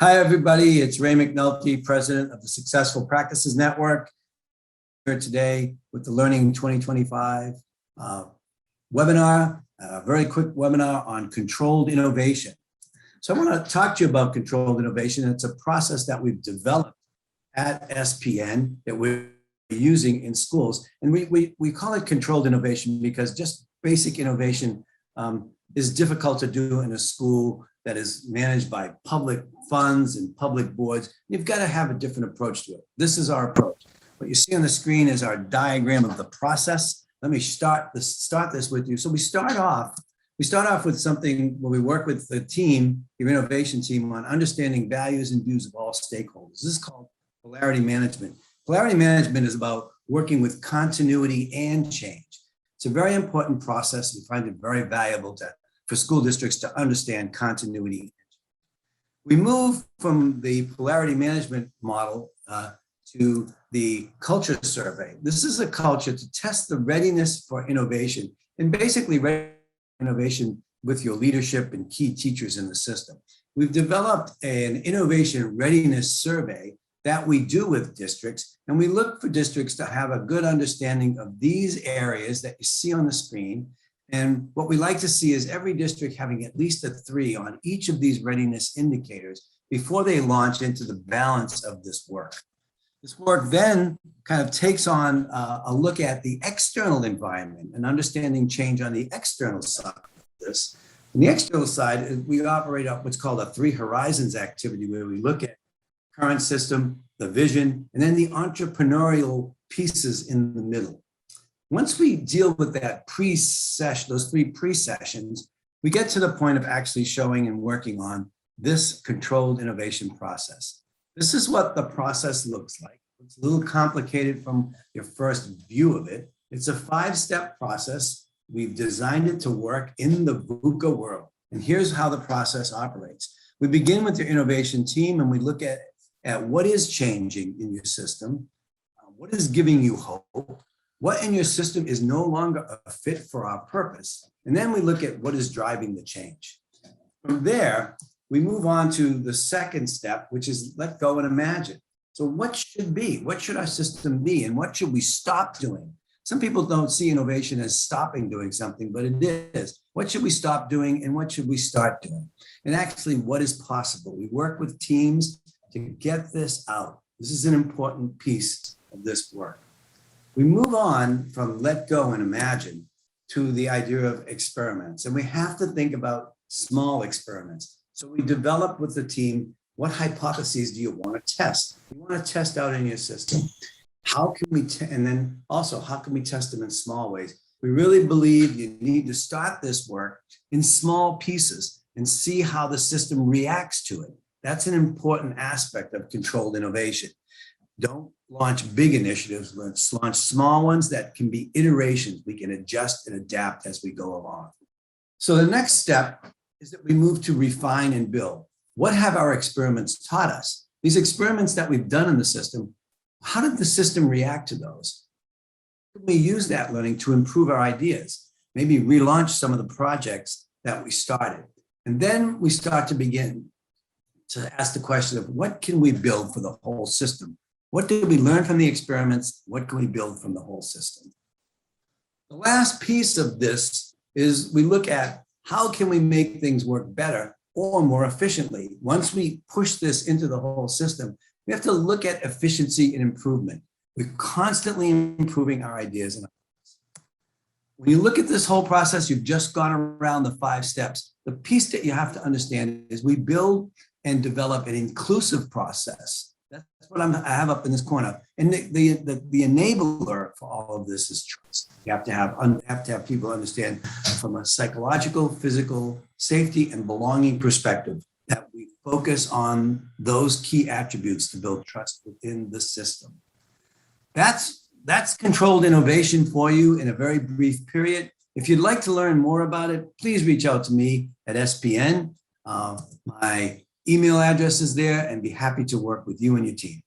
Hi, everybody. It's Ray McNulty, president of the Successful Practices Network, here today with the Learning 2025 webinar, a very quick webinar on controlled innovation. So I want to talk to you about controlled innovation. It's a process that we've developed at SPN that we're using in schools. And we call it controlled innovation because just basic innovation is difficult to do in a school that is managed by public funds and public boards. You've got to have a different approach to it. This is our approach. What you see on the screen is our diagram of the process. Let me start this with you. So we start off with something where we work with the team, your innovation team, on understanding values and views of all stakeholders. This is called polarity management. Polarity management is about working with continuity and change. It's a very important process. We find it very valuable for school districts to understand continuity. We move from the polarity management model to the culture survey. This is a culture to test the readiness for innovation and basically innovation with your leadership and key teachers in the system. We've developed an innovation readiness survey that we do with districts, and we look for districts to have a good understanding of these areas that you see on the screen. And what we like to see is every district having at least a 3 on each of these readiness indicators before they launch into the balance of this work. This work then kind of takes on a look at the external environment and understanding change on the external side of this. On the external side, we operate up what's called a 3 horizons activity, where we look at current system, the vision, and then the entrepreneurial pieces in the middle. Once we deal with that pre-session, those 3 pre-sessions, we get to the point of actually showing and working on this controlled innovation process. This is what the process looks like. It's a little complicated from your first view of it. It's a 5-step process. We've designed it to work in the VUCA world. And here's how the process operates. We begin with your innovation team and we look at what is changing in your system, what is giving you hope, what in your system is no longer a fit for our purpose. And then we look at what is driving the change. From there, we move on to the second step, which is let go and imagine. So what should our system be, and what should we stop doing? Some people don't see innovation as stopping doing something, but it is. What should we stop doing, and what should we start doing? And actually, what is possible? We work with teams to get this out. This is an important piece of this work. We move on from let go and imagine to the idea of experiments. And we have to think about small experiments. So we develop with the team, what hypotheses do you want to test? You want to test out in your system. How can we, and then also, how can we test them in small ways? We really believe you need to start this work in small pieces and see how the system reacts to it. That's an important aspect of controlled innovation. Don't launch big initiatives. Let's launch small ones that can be iterations. We can adjust and adapt as we go along. So the next step is that we move to refine and build. What have our experiments taught us? These experiments that we've done in the system, how did the system react to those? Can we use that learning to improve our ideas? Maybe relaunch some of the projects that we started. And then we start to begin to ask the question of what can we build for the whole system? What did we learn from the experiments? What can we build from the whole system? The last piece of this is we look at how can we make things work better or more efficiently. Once we push this into the whole system, we have to look at efficiency and improvement. We're constantly improving our ideas. When you look at this whole process, you've just gone around the 5 steps. The piece that you have to understand is we build and develop an inclusive process. That's what I have up in this corner. And the enabler for all of this is trust. You have to have people understand from a psychological, physical, safety, and belonging perspective that we focus on those key attributes to build trust within the system. That's controlled innovation for you in a very brief period. If you'd like to learn more about it, please reach out to me at SPN. My email address is there, and be happy to work with you and your team.